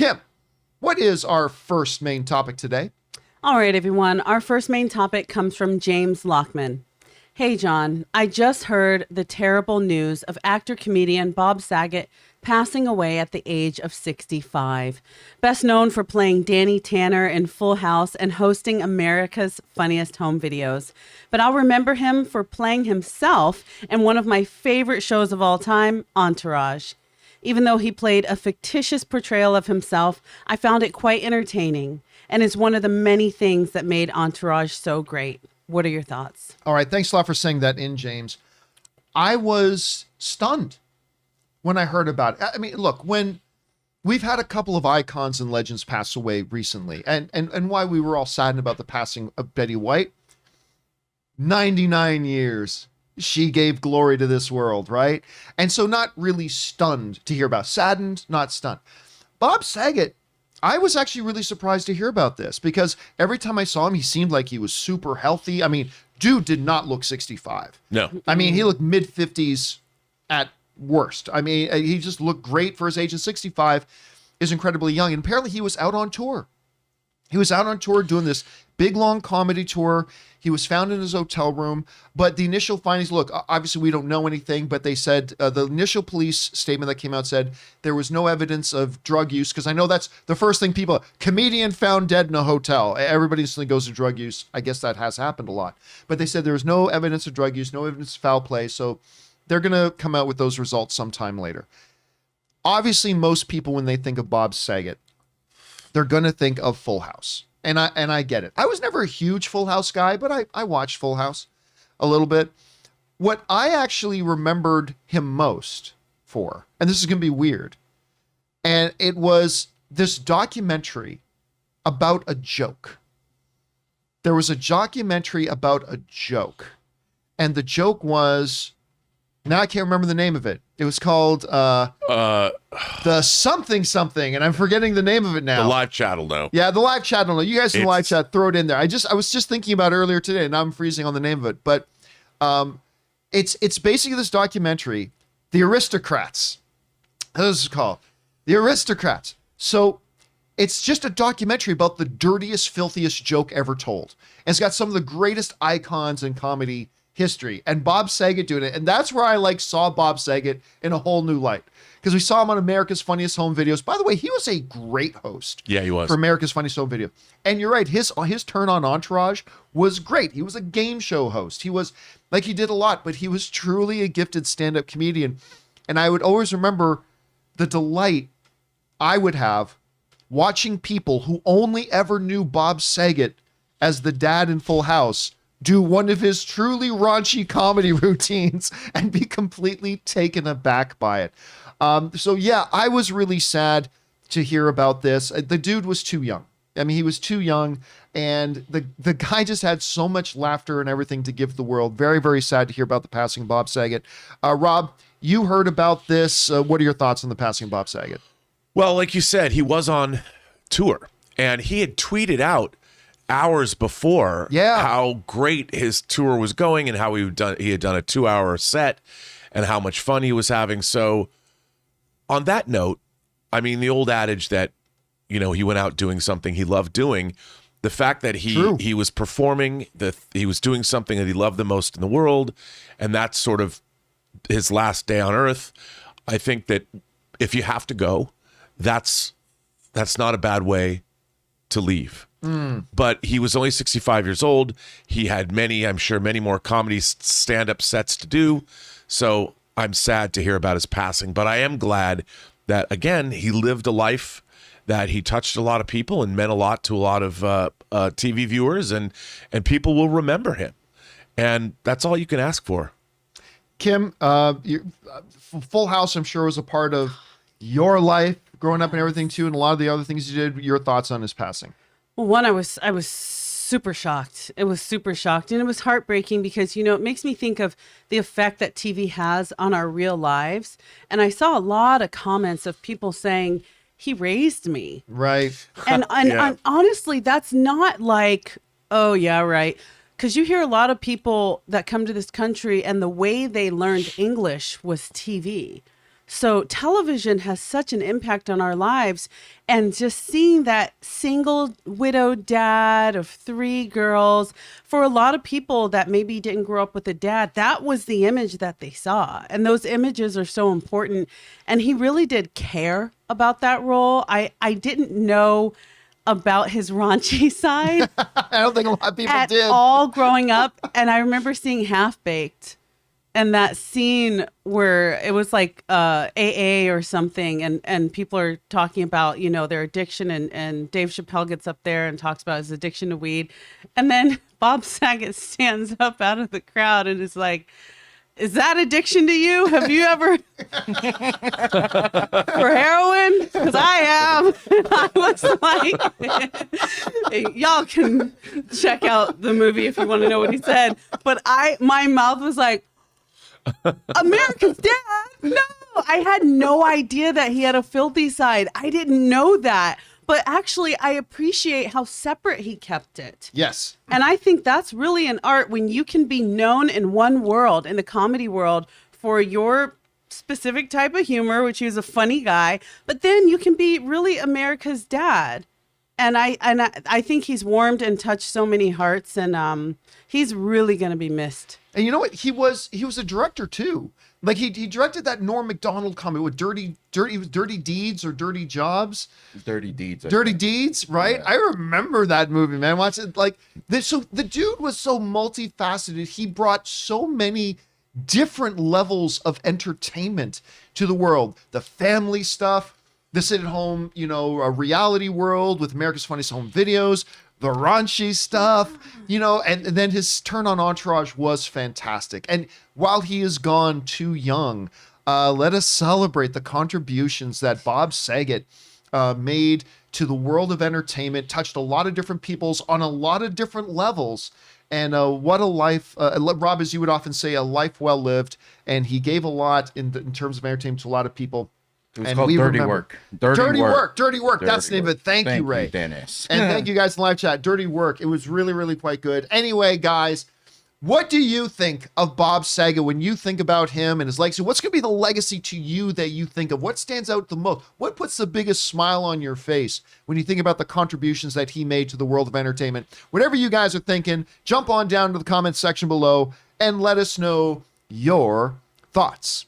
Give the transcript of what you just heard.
Kim, what is our first main topic today? All right, everyone. Our first main topic comes from James Lochmann. Hey, John, I just heard the terrible news of actor-comedian Bob Saget passing away at the age of 65. Best known for playing Danny Tanner in Full House and hosting America's Funniest Home Videos. But I'll remember him for playing himself in one of my favorite shows of all time, Entourage. Even though he played a fictitious portrayal of himself, I found it quite entertaining and is one of the many things that made Entourage so great. What are your thoughts? All right. Thanks a lot for saying that in, James. I was stunned when I heard about it. I mean, look, when we've had a couple of icons and legends pass away recently, and why we were all saddened about the passing of Betty White, 99 years, she gave glory to this world, right? And so not really stunned to hear about, saddened, not stunned. Bob Saget, I was actually really surprised to hear about this because every time I saw him, he seemed like he was super healthy. I mean, dude did not look 65. No. I mean, he looked mid-50s at worst. I mean, he just looked great for his age, and 65 is incredibly young. And apparently he was out on tour. He was out on tour doing this big, long comedy tour. He was found in his hotel room. But the initial findings, look, obviously we don't know anything, but they said the initial police statement that came out said there was no evidence of drug use, because I know that's the first thing people, comedian found dead in a hotel. Everybody instantly goes to drug use. I guess that has happened a lot. But they said there was no evidence of drug use, no evidence of foul play. So they're going to come out with those results sometime later. Obviously, most people, when they think of Bob Saget, they're going to think of Full House. And I get it. I was never a huge Full House guy, but I watched Full House a little bit. What I actually remembered him most for, and this is going to be weird, and it was this documentary about a joke. There was a documentary about a joke, and the joke was, now I can't remember the name of it. It was called the something, and I'm forgetting the name of it now. The live chat will know. Yeah, the live chat will know. You guys in the live chat, throw it in there. I was just thinking about it earlier today, and now I'm freezing on the name of it. But it's basically this documentary, The Aristocrats. This is called The Aristocrats. So it's just a documentary about the dirtiest, filthiest joke ever told. And it's got some of the greatest icons in comedy history, and Bob Saget doing it. And that's where I saw Bob Saget in a whole new light, because we saw him on America's Funniest Home Videos. By the way, he was a great host. Yeah, he was. For America's Funniest Home Video. And you're right, his turn on Entourage was great. He was a game show host. He was, he did a lot, but he was truly a gifted stand-up comedian. And I would always remember the delight I would have watching people who only ever knew Bob Saget as the dad in Full House do one of his truly raunchy comedy routines and be completely taken aback by it. So yeah, I was really sad to hear about this. The dude was too young. I mean, he was too young, and the guy just had so much laughter and everything to give the world. Very, very sad to hear about the passing of Bob Saget. Rob, you heard about this. What are your thoughts on the passing of Bob Saget? Well, like you said, he was on tour, and he had tweeted out hours before how great his tour was going and how he had done a 2-hour set and how much fun he was having. So on that note, I mean, the old adage that, he went out doing something he loved doing, the fact that he was performing, he was doing something that he loved the most in the world, and that's sort of his last day on earth. I think that if you have to go, that's not a bad way to leave. But he was only 65 years old. He had many more comedy stand-up sets to do. So I'm sad to hear about his passing. But I am glad that, again, he lived a life that he touched a lot of people and meant a lot to a lot of TV viewers, and people will remember him. And that's all you can ask for. Kim, Full House, I'm sure, was a part of your life growing up and everything, too, and a lot of the other things you did. Your thoughts on his passing? Well, one, I was super shocked. It was super shocked. And it was heartbreaking because, it makes me think of the effect that TV has on our real lives. And I saw a lot of comments of people saying, he raised me. Right. And honestly, that's not like, oh, yeah, right. Because you hear a lot of people that come to this country and the way they learned English was TV. So television has such an impact on our lives, and just seeing that single widowed dad of 3 girls, for a lot of people that maybe didn't grow up with a dad, that was the image that they saw. And those images are so important. And he really did care about that role. I didn't know about his raunchy side. I don't think a lot of people at did. all growing up. And I remember seeing Half Baked and that scene where it was like AA or something, and people are talking about, you know, their addiction, and Dave Chappelle gets up there and talks about his addiction to weed. And then Bob Saget stands up out of the crowd and is like, is that addiction to you? Have you ever for heroin? Because I have. And I was like, y'all can check out the movie if you want to know what he said. But my mouth was like, America's dad? No, I had no idea that he had a filthy side. I didn't know that. But actually, I appreciate how separate he kept it. Yes. And I think that's really an art when you can be known in one world, in the comedy world, for your specific type of humor, which he was a funny guy, but then you can be really America's dad. And I think he's warmed and touched so many hearts, and he's really going to be missed. And you know what? He was a director too. Like he directed that Norm Macdonald comedy with Dirty Deeds or Dirty Jobs. Dirty Deeds. Dirty Deeds, right? Yeah. I remember that movie, man. Watch it. Like this. So the dude was so multifaceted. He brought so many different levels of entertainment to the world. The family stuff, the sit at home, you know, a reality world with America's Funniest Home Videos, the raunchy stuff, you know, and then his turn on Entourage was fantastic. And while he is gone too young, let us celebrate the contributions that Bob Saget made to the world of entertainment, touched a lot of different peoples on a lot of different levels. And what a life, Rob, as you would often say, a life well lived. And he gave a lot in terms of entertainment to a lot of people. It was called Dirty Work. Dirty Work. That's the name of it. Thank you, Ray. Dennis. And thank you guys in live chat. Dirty Work. It was really, really quite good. Anyway, guys, what do you think of Bob Saget when you think about him and his legacy? What's going to be the legacy to you that you think of? What stands out the most? What puts the biggest smile on your face when you think about the contributions that he made to the world of entertainment? Whatever you guys are thinking, jump on down to the comments section below and let us know your thoughts.